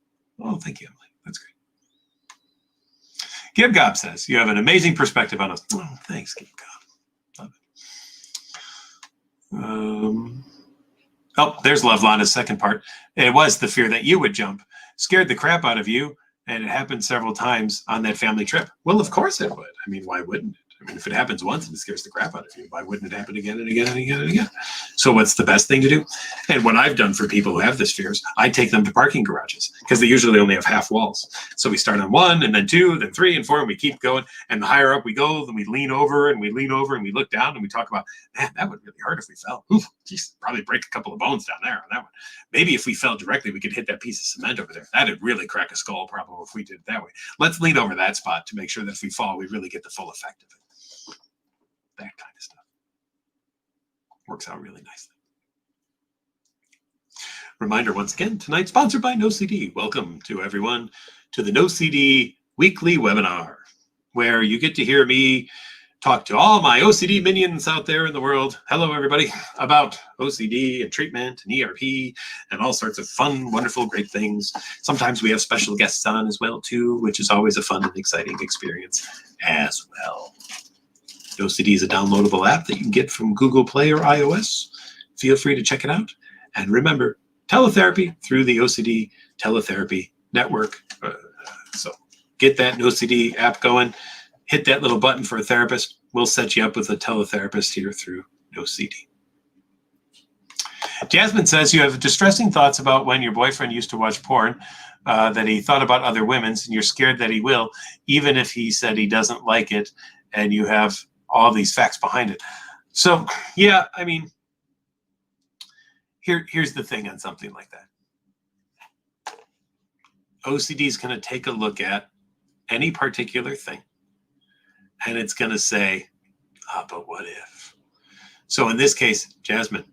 Oh, thank you, Emily. That's great. Gib Gob says, you have an amazing perspective on us. Oh, thanks, Gib Gob. Love it. Oh, there's Love Lana's second part. It was the fear that you would jump. Scared the crap out of you, and it happened several times on that family trip. Well, of course it would. I mean, why wouldn't it? I mean, if it happens once and it scares the crap out of you, why wouldn't it happen again and again and again and again? So what's the best thing to do? And what I've done for people who have this fears, I take them to parking garages because they usually only have half walls. So we start on 1 and then 2, then 3 and 4, and we keep going. And the higher up we go, then we lean over and we lean over and we look down and we talk about, man, that would really hurt if we fell. Ooh, geez, probably break a couple of bones down there on that one. Maybe if we fell directly, we could hit that piece of cement over there. That'd really crack a skull problem if we did it that way. Let's lean over that spot to make sure that if we fall, we really get the full effect of it. That kind of stuff works out really nicely. Reminder once again, tonight sponsored by NoCD. Welcome to everyone to the NoCD weekly webinar, where you get to hear me talk to all my OCD minions out there in the world. Hello, everybody, about OCD and treatment and ERP and all sorts of fun, wonderful, great things. Sometimes we have special guests on as well, too, which is always a fun and exciting experience as well. OCD is a downloadable app that you can get from Google Play or iOS. Feel free to check it out. And remember, teletherapy through the OCD Teletherapy Network. So get that OCD app going. Hit that little button for a therapist. We'll set you up with a teletherapist here through OCD. Jasmine says you have distressing thoughts about when your boyfriend used to watch porn, that he thought about other women's, and you're scared that he will, even if he said he doesn't like it, and you have all these facts behind it. So, yeah, I mean, Here's the thing on something like that. OCD is going to take a look at any particular thing, and it's going to say, but what if? So in this case, Jasmine,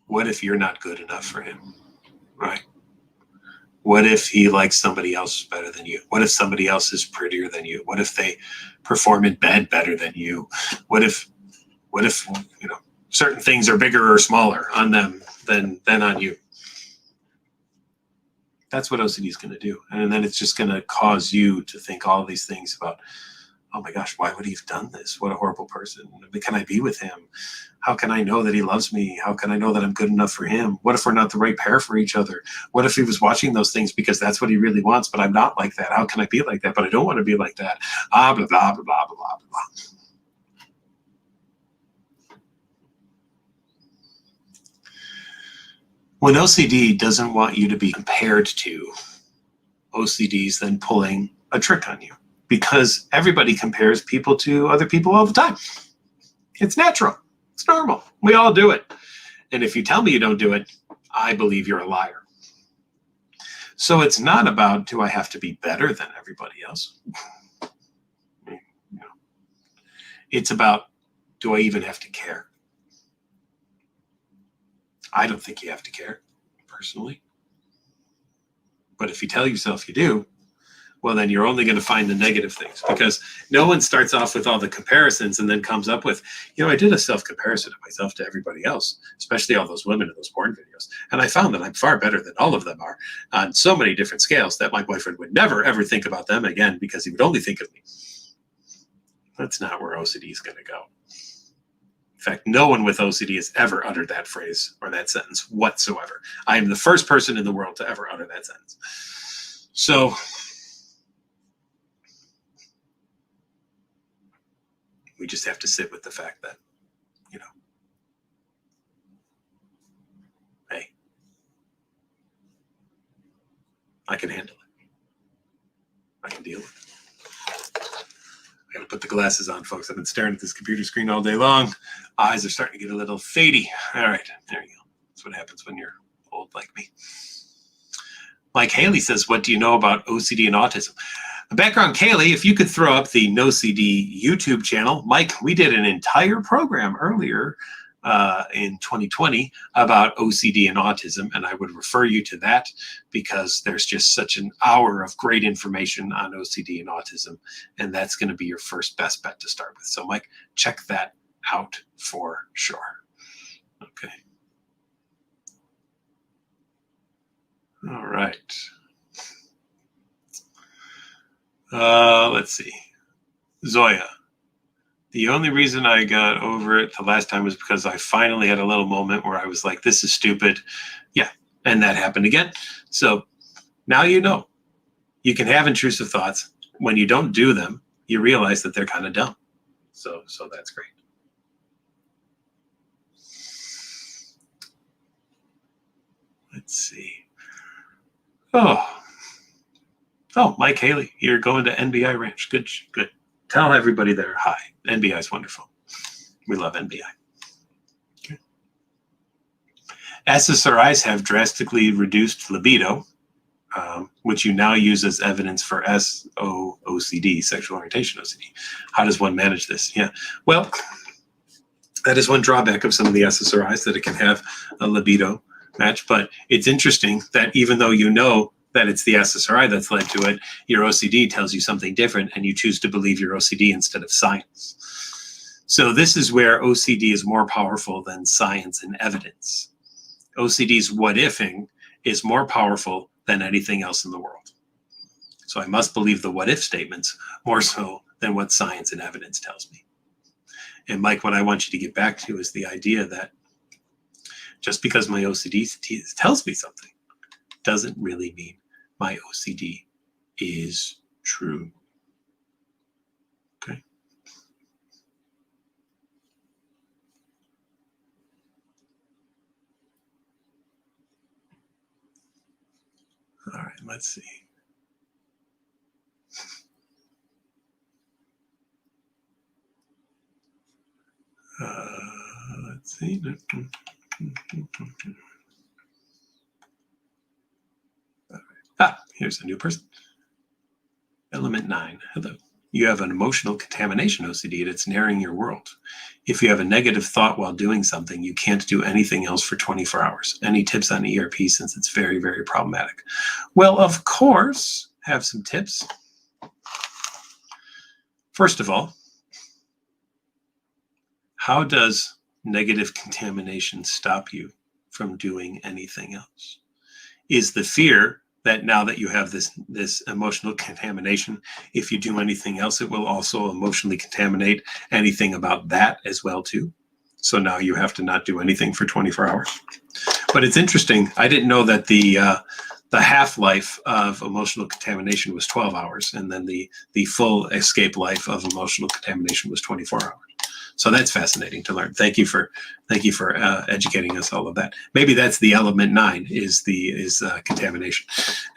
what if you're not good enough for him, right? What if he likes somebody else better than you? What if somebody else is prettier than you? What if they perform in bed better than you? What if certain things are bigger or smaller on them than on you? That's what OCD is going to do. And then it's just going to cause you to think all these things about, oh my gosh, why would he have done this? What a horrible person. Can I be with him? How can I know that he loves me? How can I know that I'm good enough for him? What if we're not the right pair for each other? What if he was watching those things because that's what he really wants, but I'm not like that? How can I be like that? But I don't want to be like that. Blah, blah, blah, blah, blah, blah, blah. When OCD doesn't want you to be compared to, OCD's then pulling a trick on you, because everybody compares people to other people all the time. It's natural. It's normal. We all do it. And if you tell me you don't do it, I believe you're a liar. So it's not about, do I have to be better than everybody else? It's about, do I even have to care? I don't think you have to care, personally. But if you tell yourself you do, well, then you're only going to find the negative things, because no one starts off with all the comparisons and then comes up with, I did a self-comparison of myself to everybody else, especially all those women in those porn videos. And I found that I'm far better than all of them are on so many different scales that my boyfriend would never, ever think about them again, because he would only think of me. That's not where OCD is going to go. In fact, no one with OCD has ever uttered that phrase or that sentence whatsoever. I am the first person in the world to ever utter that sentence. So we just have to sit with the fact that, hey, I can handle it. I can deal with it. I gotta put the glasses on, folks. I've been staring at this computer screen all day long. Eyes are starting to get a little fadey. All right, there you go. That's what happens when you're old like me. Mike Haley says, what do you know about OCD and autism? Background, Kaylee, if you could throw up the NoCD YouTube channel. Mike, we did an entire program earlier in 2020 about OCD and autism, and I would refer you to that, because there's just such an hour of great information on OCD and autism, and that's going to be your first best bet to start with. So, Mike, check that out for sure. Okay. All right. Let's see. Zoya. The only reason I got over it the last time was because I finally had a little moment where I was like, this is stupid. Yeah. And that happened again. So now you know. You can have intrusive thoughts. When you don't do them, you realize that they're kind of dumb. So that's great. Let's see. Oh, Mike Haley, you're going to NBI Ranch. Good. Tell everybody there hi. NBI is wonderful. We love NBI. Okay. SSRIs have drastically reduced libido, which you now use as evidence for SOCD, sexual orientation OCD. How does one manage this? Yeah, well, that is one drawback of some of the SSRIs, that it can have a libido match. But it's interesting that even though you know that it's the SSRI that's led to it, your OCD tells you something different, and you choose to believe your OCD instead of science. So this is where OCD is more powerful than science and evidence. OCD's what-ifing is more powerful than anything else in the world. So I must believe the what-if statements more so than what science and evidence tells me. And Mike, what I want you to get back to is the idea that just because my OCD tells me something doesn't really mean my OCD is true. Okay. All right, let's see. Let's see. Here's a new person. Element 9. Hello. You have an emotional contamination OCD that's narrowing your world. If you have a negative thought while doing something, you can't do anything else for 24 hours. Any tips on ERP since it's very, very problematic? Well, of course, have some tips. First of all, how does negative contamination stop you from doing anything else? Is the fear that now that you have this emotional contamination, if you do anything else, it will also emotionally contaminate anything about that as well too? So now you have to not do anything for 24 hours. But it's interesting. I didn't know that the half-life of emotional contamination was 12 hours, and then the full escape life of emotional contamination was 24 hours. So that's fascinating to learn. Thank you for educating us all of that. Maybe that's the element 9 is contamination,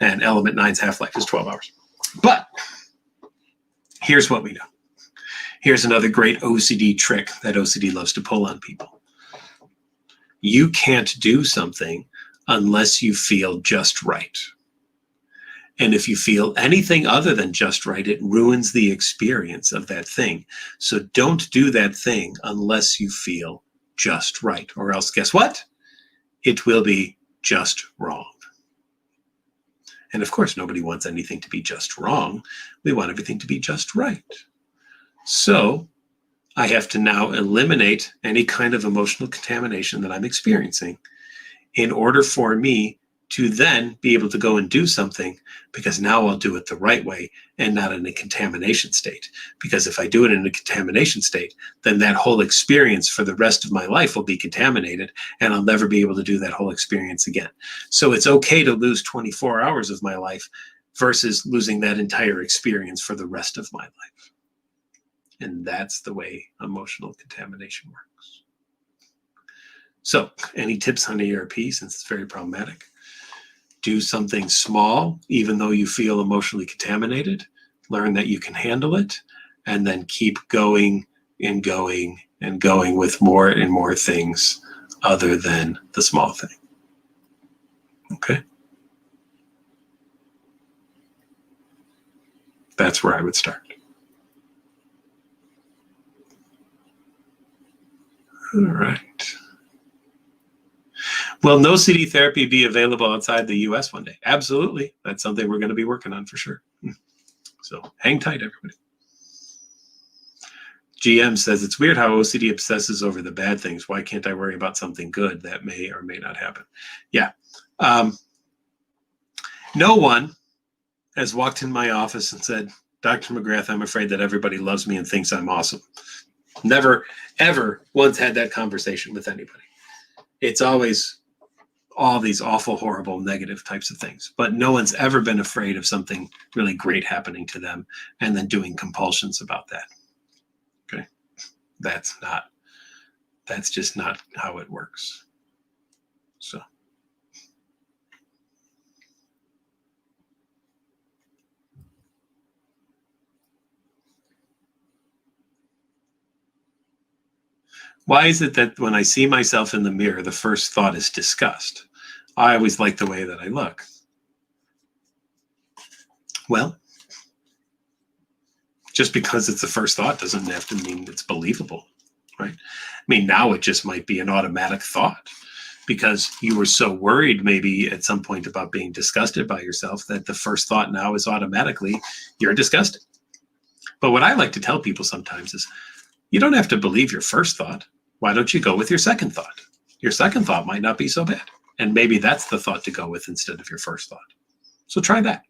and element 9's half-life is 12 hours. But here's what we know. Here's another great OCD trick that OCD loves to pull on people. You can't do something unless you feel just right. And if you feel anything other than just right, it ruins the experience of that thing. So don't do that thing unless you feel just right. Or else, guess what? It will be just wrong. And of course, nobody wants anything to be just wrong. We want everything to be just right. So I have to now eliminate any kind of emotional contamination that I'm experiencing in order for me to then be able to go and do something, because now I'll do it the right way and not in a contamination state. Because if I do it in a contamination state, then that whole experience for the rest of my life will be contaminated, and I'll never be able to do that whole experience again. So it's okay to lose 24 hours of my life versus losing that entire experience for the rest of my life. And that's the way emotional contamination works. So any tips on ERP, since it's very problematic? Do something small, even though you feel emotionally contaminated. Learn that you can handle it, and then keep going and going and going with more and more things other than the small thing. Okay? That's where I would start. All right. Will no CD therapy be available outside the US one day? Absolutely. That's something we're going to be working on for sure. So hang tight, everybody. GM says, it's weird how OCD obsesses over the bad things. Why can't I worry about something good that may or may not happen? Yeah. No one has walked in my office and said, Dr. McGrath, I'm afraid that everybody loves me and thinks I'm awesome. Never, ever once had that conversation with anybody. It's always all these awful, horrible, negative types of things. But no one's ever been afraid of something really great happening to them and then doing compulsions about that. Okay? That's just not how it works. So. Why is it that when I see myself in the mirror, the first thought is disgust? I always like the way that I look. Well, just because it's the first thought doesn't have to mean it's believable, right? I mean, now it just might be an automatic thought because you were so worried maybe at some point about being disgusted by yourself that the first thought now is automatically, you're disgusted. But what I like to tell people sometimes is, you don't have to believe your first thought. Why don't you go with your second thought? Your second thought might not be so bad. And maybe that's the thought to go with instead of your first thought. So try that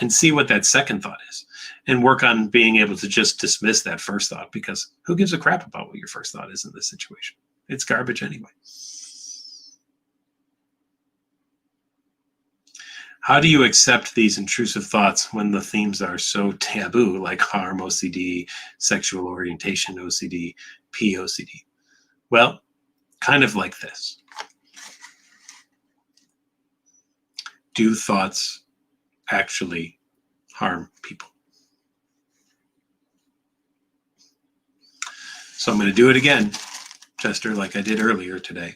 and see what that second thought is and work on being able to just dismiss that first thought, because who gives a crap about what your first thought is in this situation? It's garbage anyway. How do you accept these intrusive thoughts when the themes are so taboo, like harm OCD, sexual orientation OCD, POCD? Well, kind of like this. Do thoughts actually harm people? So I'm going to do it again, Chester, like I did earlier today.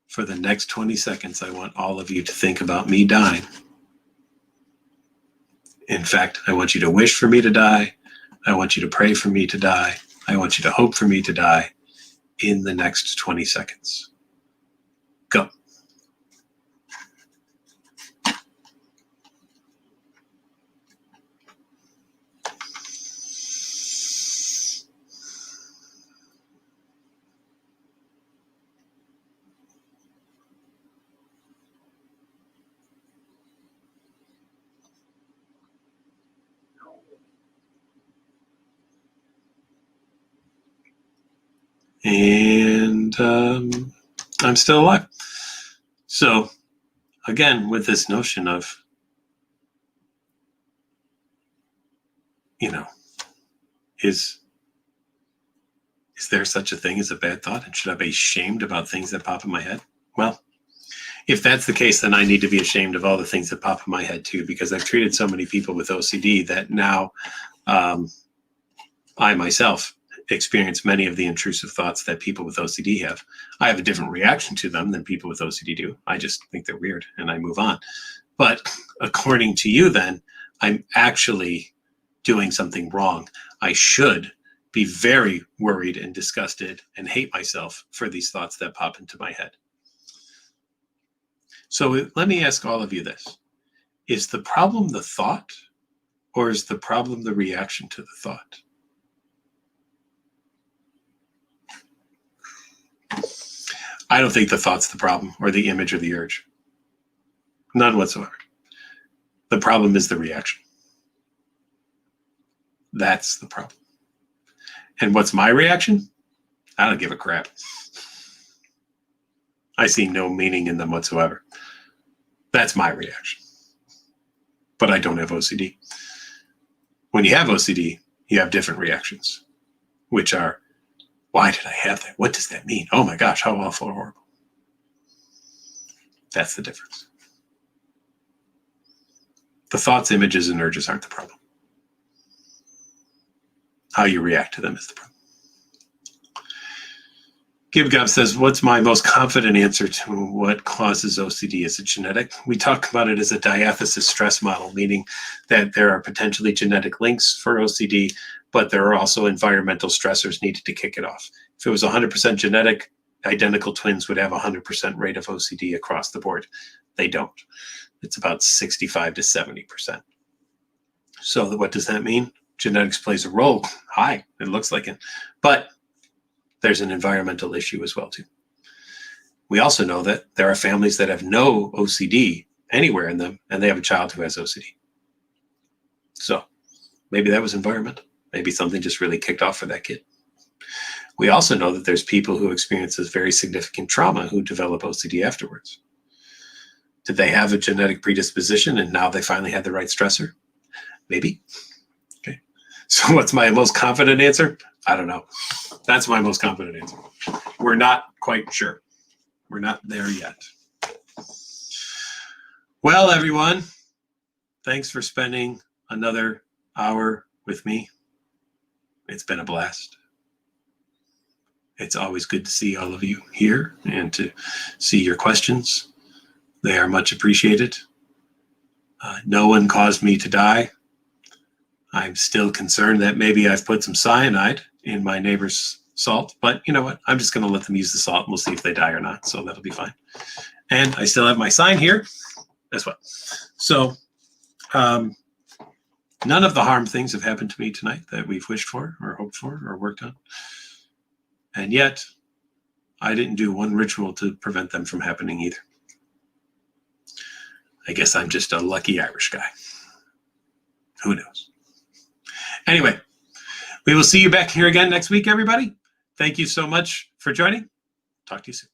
For the next 20 seconds, I want all of you to think about me dying. In fact, I want you to wish for me to die. I want you to pray for me to die. I want you to hope for me to die in the next 20 seconds. Go. And I'm still alive. So again, with this notion of, is there such a thing as a bad thought? And should I be ashamed about things that pop in my head? Well, if that's the case, then I need to be ashamed of all the things that pop in my head too, because I've treated so many people with OCD that now I myself experience many of the intrusive thoughts that people with OCD have. I have a different reaction to them than people with OCD do. I just think they're weird and I move on. But according to you, then, I'm actually doing something wrong. I should be very worried and disgusted and hate myself for these thoughts that pop into my head. So let me ask all of you this. Is the problem the thought, or is the problem the reaction to the thought? I don't think the thought's the problem, or the image or the urge. None whatsoever. The problem is the reaction. That's the problem. And what's my reaction? I don't give a crap. I see no meaning in them whatsoever. That's my reaction. But I don't have OCD. When you have OCD, you have different reactions, which are, why did I have that? What does that mean? Oh my gosh, how awful or horrible. That's the difference. The thoughts, images, and urges aren't the problem. How you react to them is the problem. GibGab says, what's my most confident answer to what causes OCD? Is it genetic? We talk about it as a diathesis stress model, meaning that there are potentially genetic links for OCD, but there are also environmental stressors needed to kick it off. If it was 100% genetic, identical twins would have a 100% rate of OCD across the board. They don't. It's about 65 to 70%. So what does that mean? Genetics plays a role. Hi, it looks like it. But there's an environmental issue as well, too. We also know that there are families that have no OCD anywhere in them, and they have a child who has OCD. So maybe that was environmental. Maybe something just really kicked off for that kid. We also know that there's people who experience this very significant trauma who develop OCD afterwards. Did they have a genetic predisposition and now they finally had the right stressor? Maybe. Okay. So what's my most confident answer? I don't know. That's my most confident answer. We're not quite sure. We're not there yet. Well, everyone, thanks for spending another hour with me. It's been a blast. It's always good to see all of you here and to see your questions. They are much appreciated. No one caused me to die. I'm still concerned that maybe I've put some cyanide in my neighbor's salt, but you know what? I'm just going to let them use the salt and we'll see if they die or not. So that'll be fine. And I still have my sign here as well. So none of the harm things have happened to me tonight that we've wished for or hoped for or worked on. And yet I didn't do one ritual to prevent them from happening either. I guess I'm just a lucky Irish guy. Who knows? Anyway, we will see you back here again next week, everybody. Thank you so much for joining. Talk to you soon.